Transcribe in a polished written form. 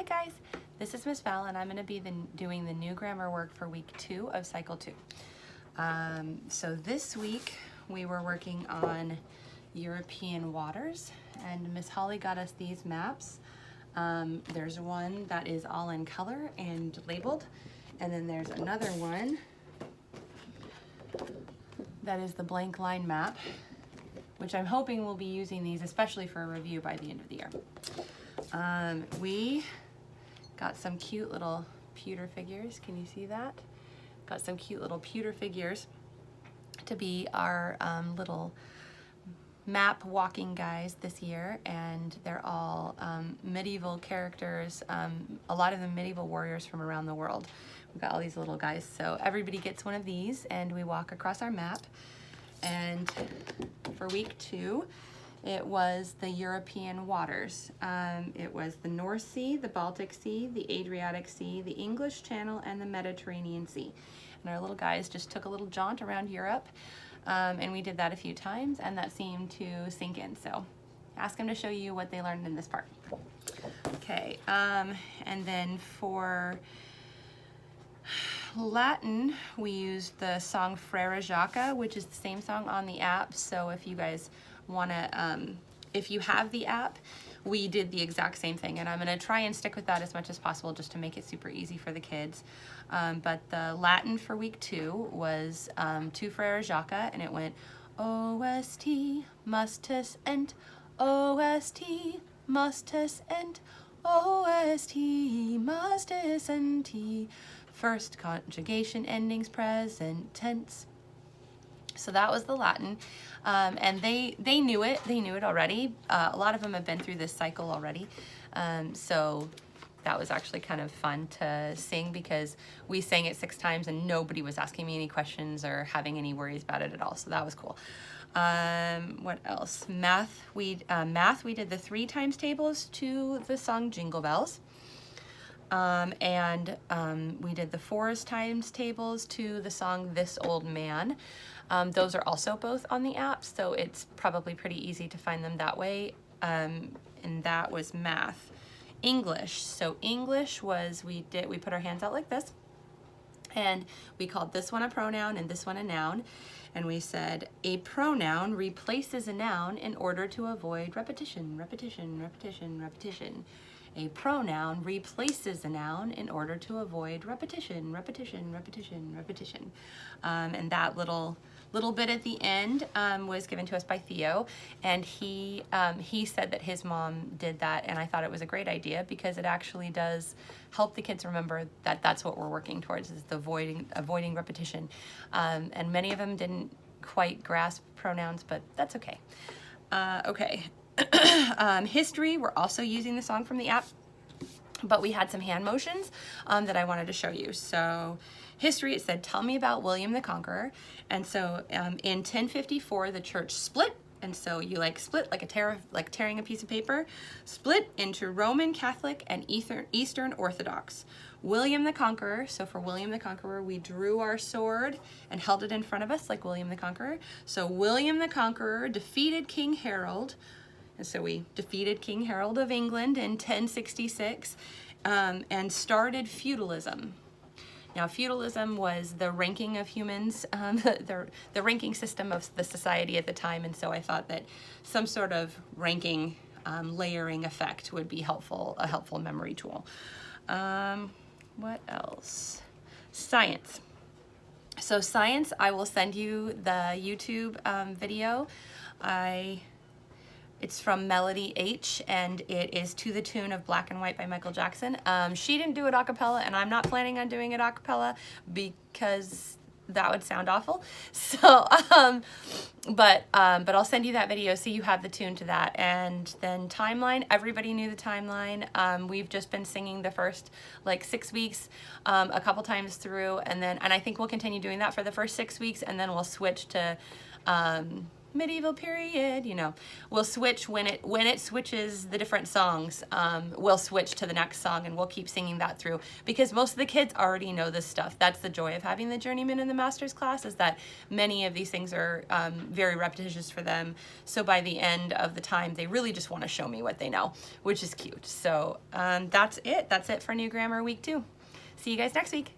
guys, this is Miss Val and I'm going to be doing the new grammar work for week 2 of cycle 2. So this week we were working on European waters and Miss Holly got us these maps. There's one that is all in color and labeled, and then there's another one that is the blank line map, which I'm hoping we'll be using these especially for a review by the end of the year. We got some cute little pewter figures. Can you see that? Got some cute little pewter figures to be our little map walking guys this year, and they're all medieval characters, a lot of them medieval warriors from around the world. We've got all these little guys, so everybody gets one of these and we walk across our map. And for week 2 it was the European waters. It was the North Sea, the Baltic Sea, the Adriatic Sea, the English Channel, and the Mediterranean Sea. And our little guys just took a little jaunt around Europe, and we did that a few times, and that seemed to sink in. So ask them to show you what they learned in this part. Okay, and then for Latin, we used the song Frere Jacques, which is the same song on the app. So if you guys want to, if you have the app, we did the exact same thing, and I'm going to try and stick with that as much as possible just to make it super easy for the kids. But the Latin for week 2 was Tu Frere Jacques, and it went OST, mustus ent, OST, mustus ent, OST, mustus ent. First conjugation endings, present tense. So that was the Latin, and they knew it. They knew it already. A lot of them have been through this cycle already, so that was actually kind of fun to sing because we sang it 6 times and nobody was asking me any questions or having any worries about it at all. So that was cool. What else? Math. We did the 3 times tables to the song Jingle Bells. We did the 4 times tables to the song This Old Man. Those are also both on the app, so it's probably pretty easy to find them that way. And that was math. English. So English was, we put our hands out like this, and we called this one a pronoun and this one a noun. And we said a pronoun replaces a noun in order to avoid repetition, repetition, repetition, repetition. A pronoun replaces a noun in order to avoid repetition, repetition, repetition, repetition. And that little bit at the end was given to us by Theo, and he said that his mom did that, and I thought it was a great idea because it actually does help the kids remember that that's what we're working towards, is the avoiding repetition. And many of them didn't quite grasp pronouns, but that's okay. Okay. History, we're also using the song from the app, but we had some hand motions that I wanted to show you. So history, it said, tell me about William the Conqueror. And so in 1054, the church split. And so you split like tearing a piece of paper, split into Roman Catholic and Eastern Orthodox. William the Conqueror, so for William the Conqueror, we drew our sword and held it in front of us like William the Conqueror. So William the Conqueror defeated King Harold. And so we defeated King Harold of England in 1066 and started feudalism. Now, feudalism was the ranking of humans, the ranking system of the society at the time, and so I thought that some sort of ranking, layering effect would be a helpful memory tool. What else? Science. So science, I will send you the YouTube video. It's from Melody H, and it is to the tune of Black and White by Michael Jackson. She didn't do it a cappella, and I'm not planning on doing it a cappella because that would sound awful. So, but I'll send you that video so you have the tune to that. And then timeline, everybody knew the timeline. We've just been singing the first 6 weeks a couple times through, and I think we'll continue doing that for the first 6 weeks, and then we'll switch to medieval period, you know. We'll switch when it switches the different songs, we'll switch to the next song and we'll keep singing that through, because most of the kids already know this stuff. That's the joy of having the journeyman and the master's class, is that many of these things are very repetitious for them. So by the end of the time, they really just want to show me what they know, which is cute. So that's it. That's it for New Grammar Week 2. See you guys next week.